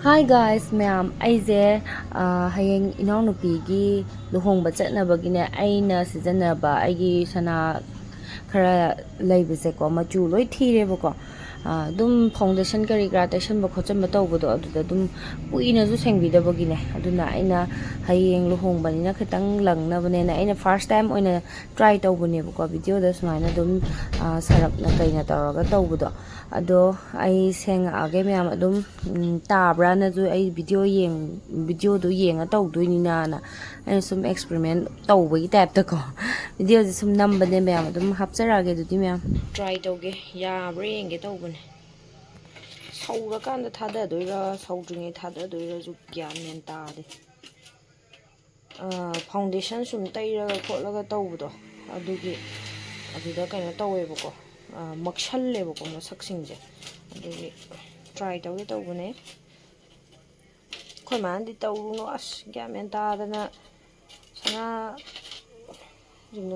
Hi guys ma'am ꯑꯩꯁꯦ ꯍꯌꯦꯡ ꯏꯅꯥꯎꯅꯨꯄꯤꯒꯤ ꯂꯨꯍꯣꯡꯕ ꯆꯠꯅꯕꯒꯤꯅꯦ ꯑꯩꯅ ꯁꯤꯖꯤꯟꯅꯕ ꯑꯩꯒꯤ ꯁꯅꯥ ꯈꯔ ꯂꯩꯕꯁꯦꯀꯣ ꯃꯆꯨ ꯂꯣꯏ ꯊꯤꯔꯦꯕꯀꯣ ꯑꯗꯨꯝ ꯐꯥꯎꯟꯗꯦꯁꯟ ꯀꯔꯤ ꯀꯔꯥ ꯇꯩꯁꯟꯕ ꯈꯣꯠꯆꯟꯕ ꯇꯧꯕꯗꯣ ꯑꯗꯨꯗ ꯑꯗꯨꯝ ꯀꯨꯏꯅꯁꯨ ꯁꯦꯡꯕꯤꯗꯕꯒꯤꯅꯦ ꯑꯗꯨꯅ ꯑꯩꯅ ꯍꯌꯦꯡ ꯂꯨꯍꯣꯡꯕꯅꯤꯅ ꯈꯤꯇꯪ ꯂꯪꯅꯕꯅꯦꯅ ꯑꯩꯅ ꯐꯥꯔꯁ ꯇꯥꯏꯝ ꯑꯣꯏꯅ ꯇ꯭ꯔꯥꯏ ꯇꯧꯕꯅꯦꯕꯀꯣ ꯚꯤꯗꯤꯑꯣꯗ ꯁꯨꯃꯥꯏꯅ ꯑꯗꯨꯝ ꯁꯔꯞꯅ ꯀꯩꯅ ꯇꯧꯔꯒ ꯇꯧꯕꯗꯣ ꯑꯗꯣ ꯑꯩ ꯁꯦꯡꯉꯛꯑꯒꯦ ꯃꯌꯥꯝ ꯑꯗꯨꯝ ꯇꯥꯕ꯭ꯔꯥꯅꯁꯨ ꯑꯩ ꯚꯤꯗꯤꯑꯣꯗꯣ ꯌꯦꯡꯉ ꯇꯧꯗꯣꯏꯅꯤꯅꯅ ꯑꯩꯅ ꯁꯨꯝ ꯑꯦꯛꯁꯄꯦꯔꯤꯃꯦꯟ ꯇꯧꯕꯒꯤ ꯇꯥꯏꯞꯇꯀꯣ ꯚꯤꯗꯤꯑꯣꯁꯦ ꯁꯨꯝ ꯅꯝꯕꯅꯦ ꯃꯌꯥꯝ ꯑꯗꯨꯝ ꯍꯥꯞꯆꯔꯛꯑꯒꯦ ꯑꯗꯨꯗꯤ ꯃꯌꯥꯝ ꯇ꯭ꯔꯥꯏ ꯇꯧꯒꯦ ꯌꯥꯕ꯭ꯔꯥ ꯌꯦꯡꯒꯦ ꯇꯧꯕꯅꯦ ꯁꯧꯔꯀꯥꯟꯗ ꯊꯥꯗꯗꯣꯏꯔꯥ ꯁꯧꯗ꯭ꯔꯤꯉꯩ ꯊꯥꯗꯗꯣꯏꯔꯥꯁꯨ ꯒ꯭ꯌꯥꯟ ꯃꯦꯟ ꯇꯥꯗꯦ ꯐꯥꯎꯟꯗꯦꯁꯟ ꯁꯨꯝ ꯇꯩꯔꯒ ꯈꯣꯠꯂꯒ ꯇꯧꯕꯗꯣ ꯑꯗꯨꯗ ꯀꯩꯅꯣ ꯇꯧꯋꯦꯕꯀꯣ ꯃꯛꯁꯜꯂꯦꯕꯀꯣ ꯃꯁꯛꯁꯤꯡꯁꯦ ꯑꯗꯨꯒꯤ ꯇ꯭ꯔꯥꯏ ꯇꯧꯒꯦ ꯇꯧꯕꯅꯦ ꯑꯩꯈꯣꯏ ꯃꯥꯅꯗꯤ ꯇꯧꯔꯨꯅꯨ ꯑꯁ ꯒ꯭ꯌꯥꯟ ꯃꯦꯟ ꯇꯥꯗꯅ ꯁꯅꯥꯁꯤꯡꯗꯣ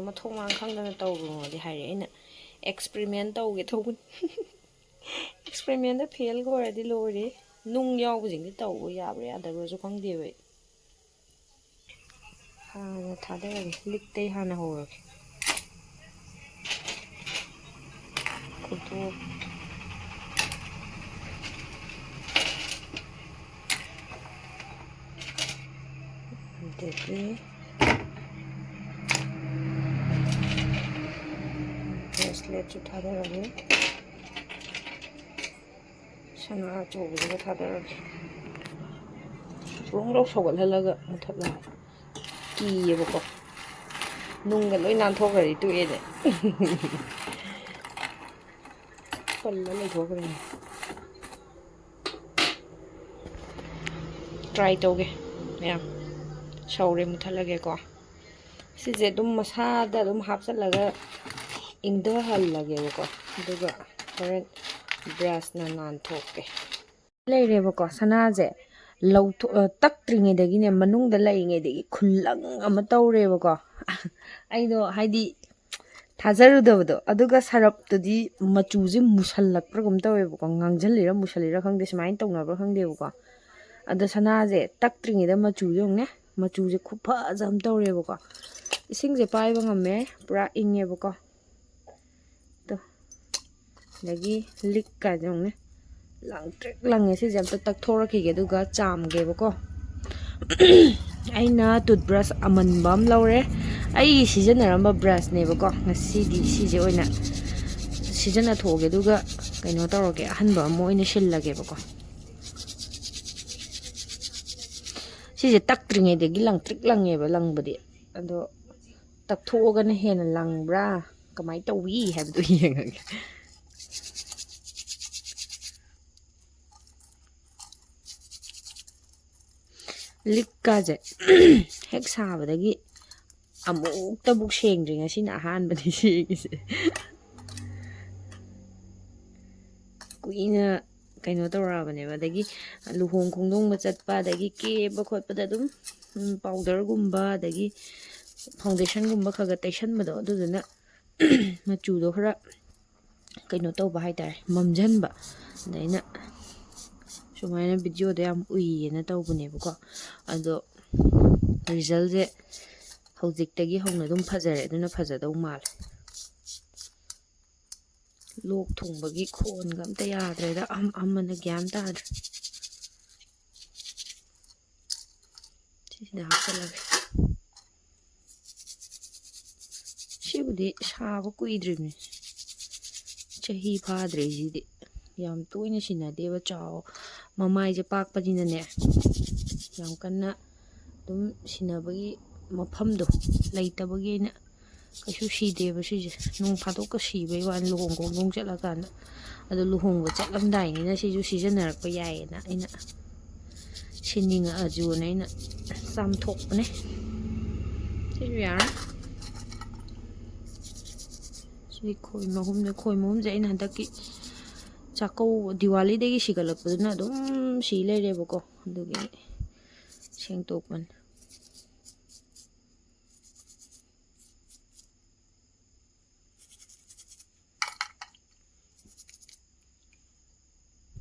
ꯃꯊꯣꯡ ꯃꯔꯥꯡ ꯈꯪꯗꯅ ꯇꯧꯔꯨꯅꯨꯗꯤ ꯍꯥꯏꯔꯛꯑꯦ ꯑꯩꯅ ꯑꯦꯛꯁꯄꯦꯔꯤꯃꯦꯟ ꯇꯧꯒꯦ ꯇꯧꯕꯅꯤ ꯑꯦꯛꯁꯄꯦꯔꯤꯃꯦꯟꯗ ꯐꯦꯜꯒ ꯑꯣꯏꯔꯗꯤ ꯂꯣꯏꯔꯦ ꯅꯨꯡ ꯌꯥꯎꯕꯁꯤꯡꯗꯤ ꯇꯧꯕ ꯌꯥꯕ꯭ꯔꯥ ꯌꯥꯗꯕ꯭ꯔꯥꯁꯨ ꯈꯪꯗꯦꯕ ꯑꯩ ꯍꯥꯟꯅ ꯊꯥꯗꯔꯒꯦ ꯂꯤꯛꯇꯩ ꯍꯥꯟꯅ ꯍꯧꯔꯒꯦ ꯈꯨꯠꯇꯣꯛ ꯑꯗꯒꯤ ꯕ꯭ꯔꯦꯁꯂꯦꯠꯁꯨ ꯊꯥꯗꯔꯒꯦ ꯁꯅꯥ ꯑꯆꯧꯕꯗꯨꯒ ꯊꯥꯗꯔꯒꯦ ꯕ꯭ꯔꯣꯡ ꯕ꯭ꯔꯣꯡ ꯁꯧꯒꯠꯍꯜꯂꯒ ꯃꯨꯊꯠꯂꯒ ꯀꯤꯌꯦꯕꯀꯣ ꯅꯨꯡꯒ ꯂꯣꯏ ꯅꯥꯟꯊꯣꯛꯈ꯭ꯔꯗꯤ ꯇꯣꯛꯑꯦꯅꯦ ꯄꯜꯂ ꯂꯩꯊꯣꯛꯈ꯭ꯔꯦꯅꯦ ꯇ꯭ꯔꯥꯏ ꯇꯧꯒꯦ ꯃꯌꯥꯝ ꯁꯧꯔꯦ ꯃꯨꯊꯠꯂꯒꯦꯀꯣ ꯁꯤꯁꯦ ꯑꯗꯨꯝ ꯃꯁꯥꯗ ꯑꯗꯨꯝ ꯍꯥꯞꯆꯜꯂꯒ ꯏꯪꯊꯍꯜꯂꯒꯦꯕꯀꯣ ꯑꯗꯨꯒ ꯍꯣꯔꯦꯟ ꯕ꯭ꯔꯁꯅ ꯅꯥꯟꯊꯣꯛꯀꯦ ꯂꯩꯔꯦꯕꯀꯣ ꯁꯅꯥꯁꯦ ꯇꯛꯇ꯭ꯔꯤꯉꯩꯗꯒꯤꯅꯦ ꯃꯅꯨꯡꯗ ꯂꯩꯔꯤꯉꯩꯗꯒꯤ ꯈꯨꯜꯂꯪ ꯑꯃ ꯇꯧꯔꯦꯕꯀꯣ ꯑꯩꯗꯣ ꯍꯥꯏꯗꯤ ꯊꯥꯖꯔꯨꯗꯕꯗꯣ ꯑꯗꯨꯒ ꯁꯔꯞꯇꯨꯗꯤ ꯃꯆꯨꯁꯦ ꯃꯨꯁꯜꯂꯛꯄ꯭ꯔꯥꯒꯨꯝ ꯇꯧꯋꯦꯕꯀꯣ ꯉꯥꯡꯁꯤꯜꯂꯤꯔ ꯃꯨꯁꯜꯂꯤꯔ ꯈꯪꯗꯦ ꯁꯨꯃꯥꯏꯅ ꯇꯧꯅꯕ꯭ꯔꯥ ꯈꯪꯗꯦꯕꯀꯣ ꯑꯗ ꯁꯅꯥꯁꯦ ꯇꯛꯇ꯭ꯔꯤꯉꯩꯗ ꯃꯆꯨꯁꯦ ꯌꯦꯡꯉꯨꯅꯦ ꯃꯆꯨꯁꯦ ꯈꯨꯐꯖ ꯑꯃ ꯇꯧꯔꯦꯕꯀꯣ ꯏꯁꯤꯡꯁꯦ ꯄꯥꯏꯕ ꯉꯝꯃꯦ ꯄꯨꯔꯥ ꯏꯪꯉꯦꯕꯀꯣ ꯑꯗꯒꯤ ꯂꯤꯛ ꯀꯥꯏꯁꯦ ꯌꯦꯡꯉꯨꯅꯦ ꯂꯪꯇ꯭ꯔꯤꯛ ꯂꯪꯉꯦ ꯁꯤꯁꯦ ꯑꯝꯇ ꯇꯛꯊꯣꯔꯛꯈꯤꯒꯦ ꯑꯗꯨꯒ ꯆꯥꯝꯒꯦꯕꯀꯣ ꯑꯩꯅ ꯇꯨꯠꯕ꯭ꯔꯁ ꯑꯃꯟꯕ ꯑꯃ ꯂꯧꯔꯦ ꯑꯩ ꯁꯤꯖꯤꯟꯅꯔꯝꯕ ꯕ꯭ꯔꯁꯅꯦꯕꯀꯣ ꯉꯁꯤꯗꯤ ꯁꯤꯁꯦ ꯑꯣꯏꯅ ꯁꯤꯖꯤꯟꯅꯊꯣꯛꯑꯒꯦ ꯑꯗꯨꯒ ꯀꯩꯅꯣ ꯇꯧꯔꯒꯦ ꯑꯍꯟꯕ ꯑꯃ ꯑꯣꯏꯅ ꯁꯤꯜꯂꯒꯦꯕꯀꯣ ꯁꯤꯁꯦ ꯇꯛꯇ꯭ꯔꯤꯉꯩꯗꯒꯤ ꯂꯪꯇ꯭ꯔꯤꯛ ꯂꯪꯉꯦꯕ ꯂꯪꯕꯗꯤ ꯑꯗꯣ ꯇꯛꯊꯣꯛꯑꯒꯅ ꯍꯦꯟꯅ ꯂꯪꯕ꯭ꯔꯥ ꯀꯃꯥꯏꯅ ꯇꯧꯋꯤ ꯍꯥꯏꯕꯗꯨ ꯌꯦꯡꯉꯒꯦ ꯂꯤꯛꯀꯥꯁꯦ ꯍꯦꯛ ꯁꯥꯕꯗꯒꯤ ꯑꯃꯨꯛꯇꯕꯨꯛ ꯁꯦꯡꯗ꯭ꯔꯤ ꯉꯁꯤꯅ ꯑꯍꯥꯟꯕꯅꯤ ꯁꯦꯡꯉꯤꯁꯦ ꯀꯨꯏꯅ ꯀꯩꯅꯣ ꯇꯧꯔꯛꯑꯕꯅꯦꯕ ꯑꯗꯒꯤ ꯂꯨꯍꯣꯡ ꯈꯣꯡꯗꯣꯡꯕ ꯆꯠꯄ ꯑꯗꯒꯤ ꯀꯦꯕ ꯈꯣꯠꯄꯗ ꯑꯗꯨꯝ ꯄꯥꯎꯗꯔꯒꯨꯝꯕ ꯑꯗꯒꯤ ꯐꯥꯎꯟꯗꯦꯁꯟꯒꯨꯝꯕ ꯈꯔ ꯈꯔ ꯇꯩꯁꯟꯕꯗꯣ ꯑꯗꯨꯗꯨꯅ ꯃꯆꯨꯗꯣ ꯈꯔ ꯀꯩꯅꯣ ꯇꯧꯕ ꯍꯥꯏꯇꯥꯔꯦ ꯃꯝꯁꯤꯟꯕ ꯑꯗ ꯑꯩꯅ ꯁꯨꯃꯥꯏꯅ ꯚꯤꯗꯤꯑꯣꯗ ꯌꯥꯝ ꯎꯏꯌꯦꯅ ꯇꯧꯕꯅꯦꯕꯀꯣ ꯑꯗꯣ ꯔꯤꯖꯜꯁꯦ ꯍꯧꯖꯤꯛꯇꯒꯤ ꯍꯧꯅ ꯑꯗꯨꯝ ꯐꯖꯔꯦ ꯑꯗꯨꯅ ꯐꯖꯗꯧ ꯃꯥꯜꯂꯦ ꯂꯣꯛ ꯊꯨꯡꯕꯒꯤ ꯈꯣꯟꯒ ꯑꯝꯇ ꯌꯥꯗ꯭ꯔꯦꯗ ꯑꯃꯅ ꯒ꯭ꯌꯥꯟ ꯇꯥꯗ꯭ꯔꯦ ꯁꯤꯁꯤꯗ ꯍꯥꯞꯆꯜꯂꯒꯦ ꯁꯤꯕꯨꯗꯤ ꯁꯥꯕ ꯀꯨꯏꯗ꯭ꯔꯤꯕꯅꯤ ꯆꯍꯤ ꯐꯥꯗ꯭ꯔꯦ ꯁꯤꯗꯤ ꯌꯥꯝ ꯇꯣꯏꯅ ꯁꯤꯟꯅꯗꯦꯕ ꯃꯃꯥꯏꯁꯦ ꯄꯥꯛꯄꯅꯤꯅꯅꯦ ꯌꯥꯝ ꯀꯟꯅ ꯑꯗꯨꯝ ꯁꯤꯟꯅꯕꯒꯤ ꯃꯐꯝꯗꯣ ꯂꯩꯇꯕꯒꯤ ꯑꯩꯅ ꯀꯩꯁꯨ ꯁꯤꯗꯦꯕ ꯁꯤꯁꯦ ꯅꯣꯡ ꯐꯥꯗꯣꯛꯀ ꯁꯤꯕꯩ ꯋꯥꯅꯤ ꯂꯨꯍꯣꯡ ꯈꯣꯡꯗꯣꯡ ꯆꯠꯂꯀꯥꯟꯗ ꯑꯗꯣ ꯂꯨꯍꯣꯡꯕ ꯆꯠꯂꯝꯗꯥꯏꯅꯤꯅ ꯁꯤꯁꯨ ꯁꯤꯖꯤꯟꯅꯔꯛꯄ ꯌꯥꯏꯌꯦꯅ ꯑꯩꯅ ꯁꯤꯅꯤꯡꯉꯛꯑꯁꯨꯅ ꯑꯩꯅ ꯆꯥꯝꯊꯣꯛꯄꯅꯦ ꯁꯤꯁꯨ ꯌꯥꯔꯦ ꯁꯤ ꯈꯣꯏ ꯃꯍꯨꯝꯁꯦ ꯑꯩꯅ ꯍꯟꯗꯛꯀꯤ ꯆꯥꯛꯀꯧꯕ ꯗꯤꯋꯥꯂꯤꯗꯒꯤ ꯁꯤꯒꯠꯂꯛꯄꯗꯨꯅ ꯑꯗꯨꯝ ꯁꯤ ꯂꯩꯔꯦꯕꯀꯣ ꯑꯗꯨꯒꯤ ꯁꯦꯡꯇꯣꯛꯄꯅꯤ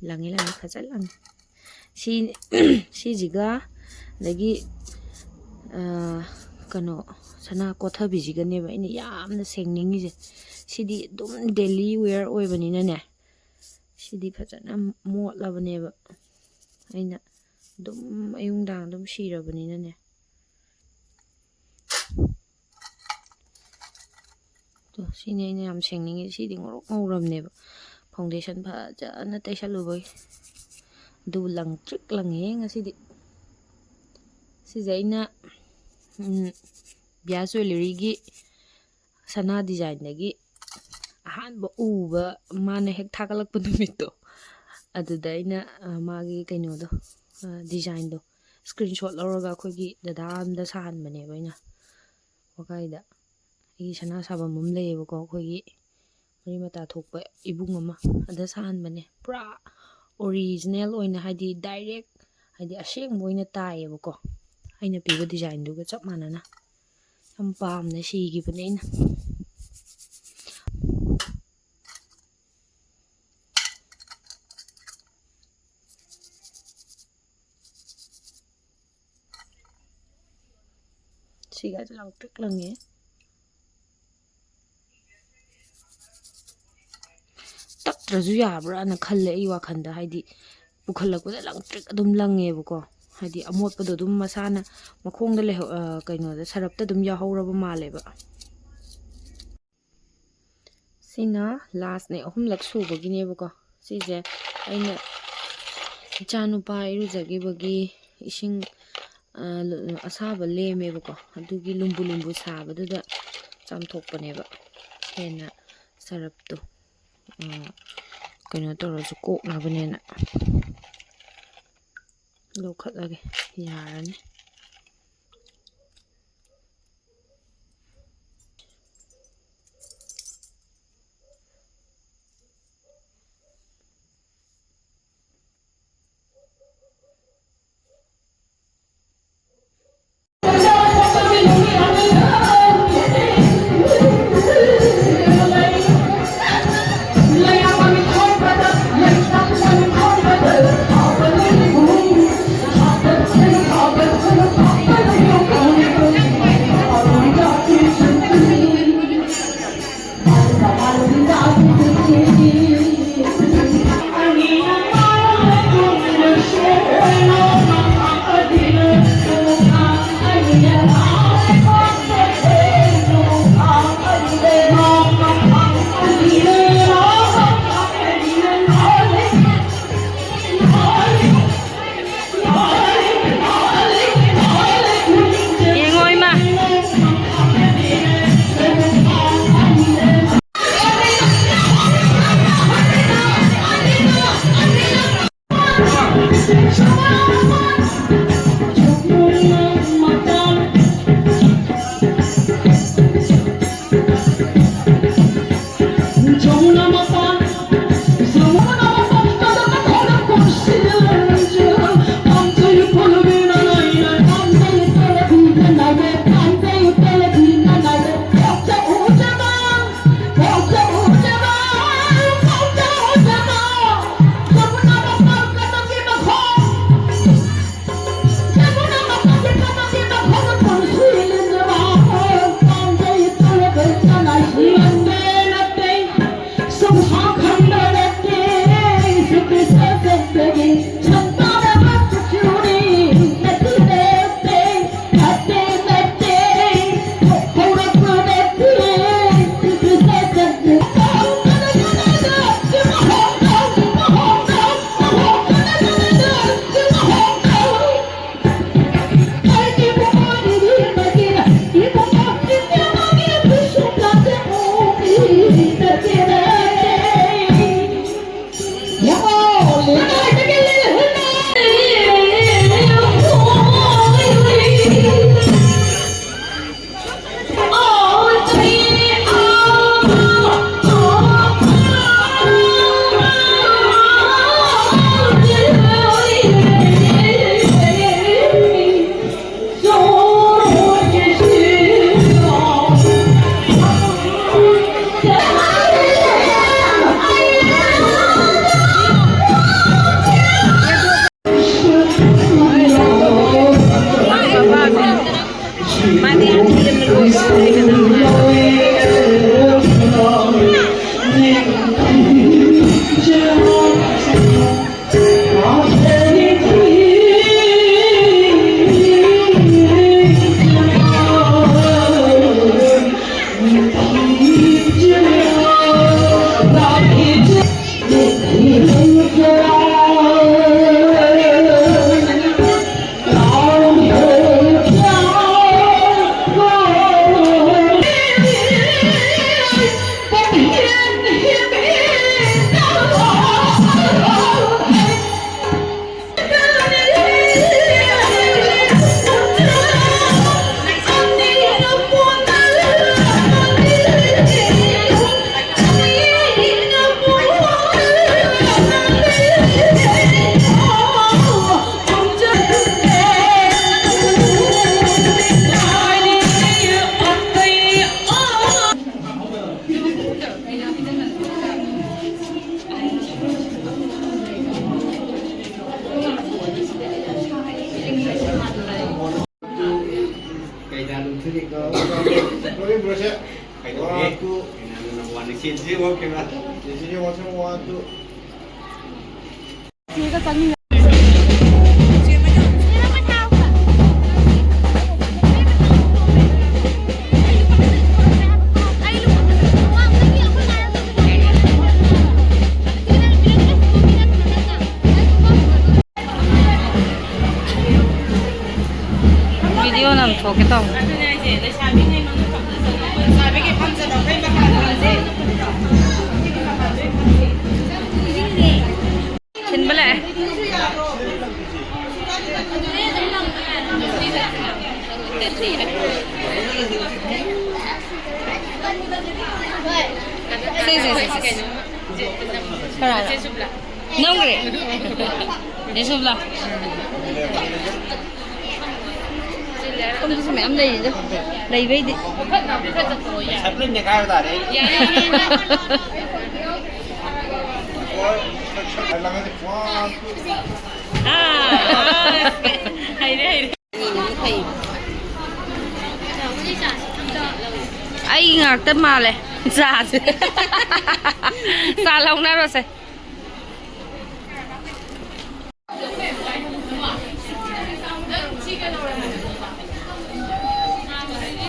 ꯂꯪꯉꯤ ꯐꯖꯅ ꯂꯪꯉꯤ ꯁꯤ ꯁꯤꯁꯤꯒ ꯑꯗꯒꯤ ꯀꯩꯅꯣ ꯁꯅꯥ ꯀꯣꯊꯕꯤꯁꯤꯒꯅꯦꯕ ꯑꯩꯅ ꯌꯥꯝꯅ ꯁꯦꯡꯅꯤꯡꯉꯤꯁꯦ. ꯁꯤꯗꯤ ꯑꯗꯨꯝ ꯗꯦꯂꯤ ꯋꯦꯌꯔ ꯑꯣꯏꯕꯅꯤꯅꯅꯦ, ꯁꯤꯗꯤ ꯐꯖꯅ ꯃꯣꯠꯂꯕꯅꯦꯕ. ꯑꯩꯅ ꯑꯗꯨꯝ ꯑꯌꯨꯛꯗꯥꯡ ꯑꯗꯨꯝ ꯁꯤꯔꯕꯅꯤꯅꯅꯦ. ꯁꯤꯅꯤ ꯑꯩꯅ ꯌꯥꯝ ꯁꯦꯡꯅꯤꯡꯉꯤ. ꯁꯤꯗꯤ ꯉꯧꯔꯣꯛ ꯉꯧꯔꯕꯅꯦꯕ ꯐꯥꯎꯟꯗꯦꯁꯟ ꯐꯖꯅ ꯇꯩꯁꯜꯂꯨꯕꯩ. ꯑꯗꯨꯕꯨ ꯂꯪꯇ꯭ꯔꯤꯛ ꯂꯪꯉꯦ ꯉꯁꯤꯗꯤ. ꯁꯤꯁꯦ ꯑꯩꯅ ꯕꯤꯌꯥ ꯖ꯭ꯋꯦꯂꯔꯤꯒꯤ ꯁꯅꯥ ꯗꯤꯖꯥꯏꯟꯗꯒꯤ ꯑꯍꯥꯟꯕ ꯎꯕ ꯃꯥꯅ ꯍꯦꯛ ꯊꯥꯒꯠꯂꯛꯄ ꯅꯨꯃꯤꯠꯇꯣ, ꯑꯗꯨꯗ ꯑꯩꯅ ꯃꯥꯒꯤ ꯀꯩꯅꯣꯗꯣ ꯗꯤꯖꯥꯏꯟꯗꯣ ꯏꯁꯀ꯭ꯔꯤꯟ ꯁꯣꯠ ꯂꯧꯔꯒ ꯑꯩꯈꯣꯏꯒꯤ ꯗꯗꯥ ꯑꯝꯗ ꯁꯥꯍꯟꯕꯅꯦꯕ ꯑꯩꯅ. ꯋꯥꯀꯥꯏꯗ ꯑꯩꯒꯤ ꯁꯅꯥ ꯁꯥꯐꯝ ꯑꯃ ꯂꯩꯌꯦꯕꯀꯣ, ꯑꯩꯈꯣꯏꯒꯤ ꯃꯔꯤ ꯃꯇꯥ ꯊꯣꯛꯄ ꯏꯕꯨꯡ ꯑꯃ, ꯑꯗ ꯁꯥꯍꯟꯕꯅꯦ. ꯄꯨꯔꯥ ꯑꯣꯔꯤꯖꯤꯅꯦꯜ ꯑꯣꯏꯅ, ꯍꯥꯏꯗꯤ ꯗꯥꯏꯔꯦꯛ, ꯍꯥꯏꯗꯤ ꯑꯁꯦꯡꯕ ꯑꯣꯏꯅ ꯇꯥꯏꯌꯦꯕꯀꯣ, ꯑꯩꯅ ꯄꯤꯕ ꯗꯤꯖꯥꯏꯟꯗꯨꯒ ꯆꯞ ꯃꯥꯟꯅꯅ. ꯌꯥꯝ ꯄꯥꯝꯅ ꯁꯤꯈꯤꯕꯅꯦ ꯑꯩꯅ. ꯁꯤꯒꯁꯦ ꯂꯪꯇ꯭ꯔꯤꯛ ꯂꯪꯉꯦ. ꯇꯛꯇ꯭ꯔꯁꯨ ꯌꯥꯕ꯭ꯔꯥꯅ ꯈꯜꯂꯦ ꯑꯩ ꯋꯥꯈꯜꯗ, ꯍꯥꯏꯗꯤ ꯄꯨꯈꯠꯂꯛꯄꯗ ꯂꯪꯇ꯭ꯔꯤꯛ ꯑꯗꯨꯝ ꯂꯪꯉꯦꯕꯀꯣ. ꯍꯥꯏꯗꯤ ꯑꯃꯣꯠꯄꯗꯣ ꯑꯗꯨꯝ ꯃꯁꯥꯅ ꯃꯈꯣꯡꯗ ꯀꯩꯅꯣꯗ ꯁꯔꯞꯇ ꯑꯗꯨꯝ ꯌꯥꯎꯍꯧꯔꯕ ꯃꯥꯜꯂꯦꯕ. ꯁꯤꯅ ꯂꯥꯁꯅꯦ, 3ꯂꯛ ꯁꯨꯕꯒꯤꯅꯦꯕꯀꯣ. ꯁꯤꯁꯦ ꯑꯩꯅ ꯏꯆꯥ ꯅꯨꯄꯥ ꯏꯔꯨꯖꯈꯤꯕꯒꯤ ꯏꯁꯤꯡ ꯑꯁꯥꯕ ꯂꯦꯝꯃꯦꯕꯀꯣ, ꯑꯗꯨꯒꯤ ꯂꯨꯝꯕꯨ ꯂꯨꯝꯕꯨ ꯁꯥꯕꯗꯨꯗ ꯆꯥꯝꯊꯣꯛꯄꯅꯦꯕ. ꯍꯦꯟꯅ ꯁꯔꯞꯇꯣ ꯀꯩꯅꯣ ꯇꯧꯔꯁꯨ ꯀꯣꯛꯅꯕꯅꯦꯅ. ꯂꯧꯈꯠꯂꯒꯦ, ꯌꯥꯔꯅꯤ. 비디오 남 저기다. 신발에. Sí. No, hombre. Eso es la. Không biết sao mẹ âm đây chứ. Đây với đi. Sắp lên nhà cao ta đấy. Hay đấy. Ai ngạc tới mà lẹ. Dạ. Dạ lòng nào rồi.